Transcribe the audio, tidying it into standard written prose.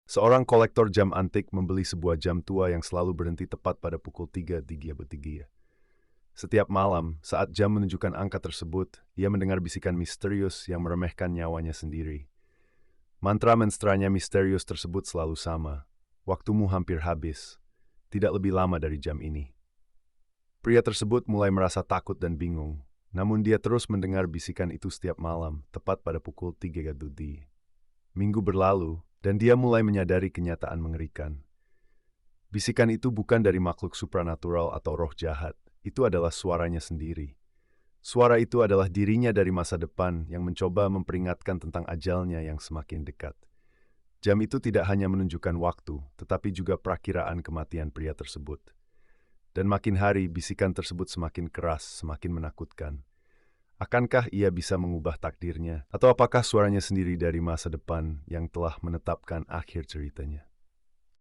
Seorang kolektor jam antik membeli sebuah jam tua yang selalu berhenti tepat pada pukul 3 di Giya. Setiap malam, saat jam menunjukkan angka tersebut, ia mendengar bisikan misterius yang meremehkan nyawanya sendiri. Mantra menstranya misterius tersebut selalu sama. Waktumu hampir habis. Tidak lebih lama dari jam ini. Pria tersebut mulai merasa takut dan bingung. Namun dia terus mendengar bisikan itu setiap malam, tepat pada pukul 3 GMT. Minggu berlalu, dan dia mulai menyadari kenyataan mengerikan. Bisikan itu bukan dari makhluk supranatural atau roh jahat. Itu adalah suaranya sendiri. Suara itu adalah dirinya dari masa depan yang mencoba memperingatkan tentang ajalnya yang semakin dekat. Jam itu tidak hanya menunjukkan waktu, tetapi juga perakiraan kematian pria tersebut. Dan makin hari, bisikan tersebut semakin keras, semakin menakutkan. Akankah ia bisa mengubah takdirnya? Atau apakah suaranya sendiri dari masa depan yang telah menetapkan akhir ceritanya?